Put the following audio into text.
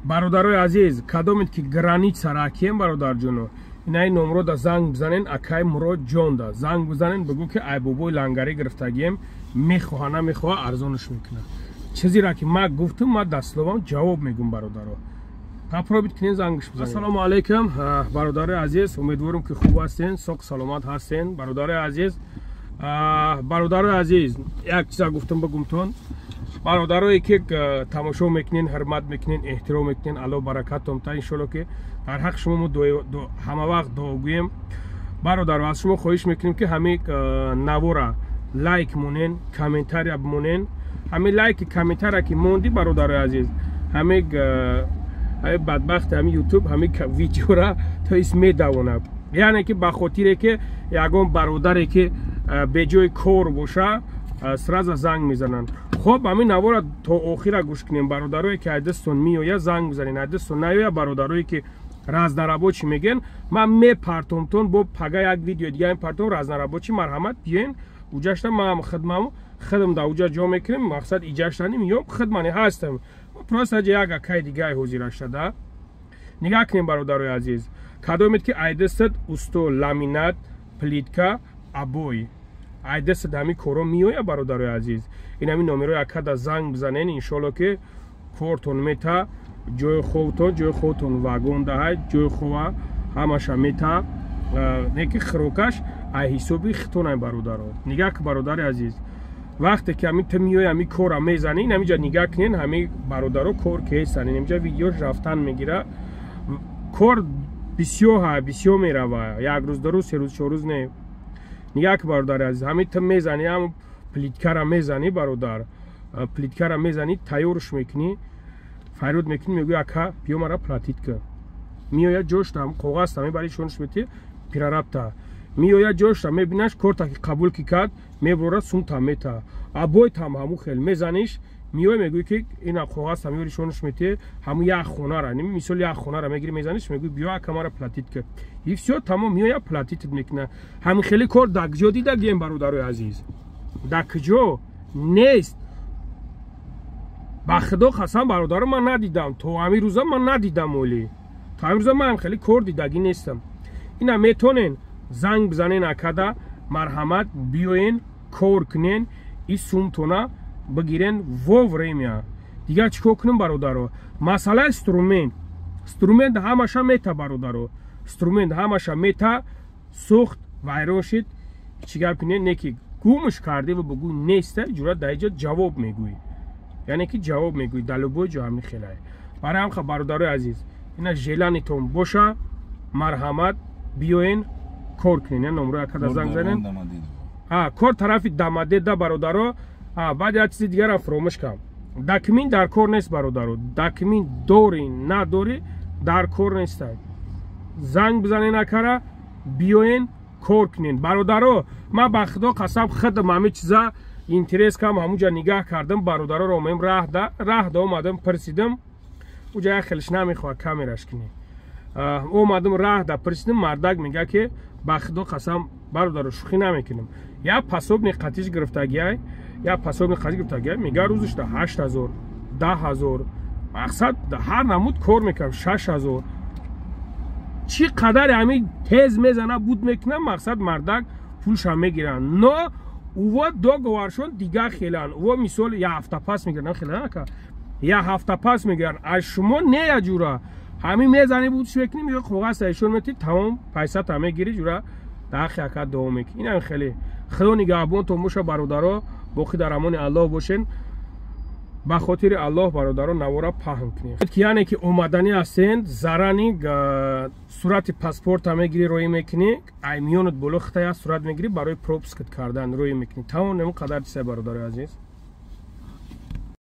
бародарои азиз, кадомед ки граница ракием бародарҷоно, инаи номро да занг бизанен, акай Мурод ҷон да занг бизанен, бигӯ ки ай бобои лангарӣ гирифтагием, мехоҳа намехоҳа арзонаш мекунад. Чизира ки ма гуфтам, ма дасловам ҷавоб мегум бародаро. Папробит кинен зангш бизанен. Ассалому алайкум бародарои азиз, умедворам ки хуб ҳастен, соқ саломат ҳастен. Бародарои азиз, як чиза гуфтам бигумтон. бародарое ки тамошо мекунен, ҳурмат мекунен, эҳтиром мекунен, алло баракатом та иншоалло ки дар ҳаққи шумо мо ҳама вақт дуо гӯем. бародаро, аз шумо хоҳиш мекунем ки ҳамин навора лайк монен, комментария бимонен. ҳамин лайки комментария ки монди бародарои азиз, ҳамин бадбахти ҳамин ютуб ҳамин видеора то ис медавонад. яъне ки ба хотире ки ягон бародаре ки беҷои кор боша сразу занг мезананд. хоб ҳамин навора то охира гӯш кунем. бародарое ки айдастон меояд занг бизанен, айдастон наояд бародарое ки разнарабочӣ мегӯянд, ман мепартомтон бо пага як видео дига мепартом разнарабочӣ марҳамат биёен уҷашта ман хидмаму хидм да уҷа ҷо мекунем, мақсад иҷашта меём хидмане ҳастам. просто як акай дигаи ҳозираштада да. Нигоҳ кунем бародарои азиз, кадомед ки айдастад усто ламинат, плитка, абой айдастад ҳамин коро меояд бародарои азиз. ин ҳамин номерои акада занг бизанен, иншоалло ки кортон мета, ҷои ховтон вагон даҳад, ҷои хова ҳамаша мета, не ки хирокаш ай ҳисоби хитонай бародаро. нигоҳ ки бародари азиз, вақте ки ҳамин ту меои ҳамин кора мезани, ин ҳаминҷа нигоҳ кунен, ҳамин бародаро кор кеҳистан, ин ҳаминҷа видеош рафтан мегира. кор бисёр мерава, як рӯз ду рӯз се рӯз чор рӯз не. нигоҳ ки бародари азиз, ҳамин ту мезани, ҳам плиткара мезани бародар, плиткара мезани, тайёрш мекунӣ, файрод мекунӣ, мегӯи ака биё мара платит кун. меояд ҷошта коғазта мебари шониш метӣ пирарабта, меояд ҷошта мебинаш корта ки қабул ки кард меброра сумта мета, абойтам ҳамун хел мезаниш, меоя мегӯи ки ина коғазта мебари шониш метӣ, ҳамун як хонара, мисол як хонара мегири мезаниш, мегӯи биё ака мара платит кун. и всё тамом меоя платитит мекуна. ҳамин хели кор дар куҷо дида гем бародарои азиз, дар куҷо нест. ба худо қасам бародаро ман надидам, то ҳамин рӯза ман надидам оли, то ҳамин рӯза ман хеле кор дидагӣ нестам. ина метонен занг бизанен акада, марҳамат биёен кор кунен, и сумтона бигирен во время. дига чӣ кор кунем бародаро? масъалаи инструмент ҳамаша мета бародаро, инструмент ҳамаша мета сӯхт вайрон шид, чӣ гап кунен, не ки гумш карде ва бигӯй неста, ҷура дар ин ҷо ҷавоб мегӯӣ, яъне ки ҷавоб мегӯӣ дар любой ҷо ҳамин хелае. барои ҳам бародарои азиз, ина желанитон боша, марҳамат биёен кор кунен. номрои акада занг занен, кор тарафи дамадеда бародаро. баъд як чизи дигарам фаромӯш кардам, документ дар кор нест бародаро, документ дори надори дар кор нестай. занг бизанен акара биёен кор кунен бародаро. ман ба худо қасам хидм ҳамин чиза интерес кам, ҳамунҷа нигоҳ кардам, бародароро омаем раҳ да омадам пирсидам, уҷа як хелиш намехоҳад камераш кунӣ, омадам раҳ да пирсидам, мардак мега ки ба худо қасам бародаро шӯхӣ намекунам, як пасобни қатиш гирифтагиай, мега рӯзашда 8000 10000, мақсад ҳар намуд кор мекунам 6000, чӣ қадар ҳамин тез мезана буд мекунам, мақсад мардак пулша мегиранд. но ува договаршон дига хелан, ува мисол як ҳафта пас мегиранд, хеланака як ҳафта пас мегиранд, аз шумо не я ҷура ҳамин мезани будш мекунем, ё коғаз таишон метӣ, тамом пайсата мегири, ҷура дахи ака давом мекунӣ. ин ҳам хеле худо нигаҳбонтон боша бародаро, боқӣ дар амони аллоҳ бошен. ба хотири аллоҳ бародаро навора паҳн кунем, яъне ки омаданӣ ҳастен, зарани сурати паспорта мегири, роӣ мекунӣ, аймёнат боло хитая сурат мегири, барои пропускат кардан роӣ мекунӣ. тамом нему қадар чиза бародарои азиз.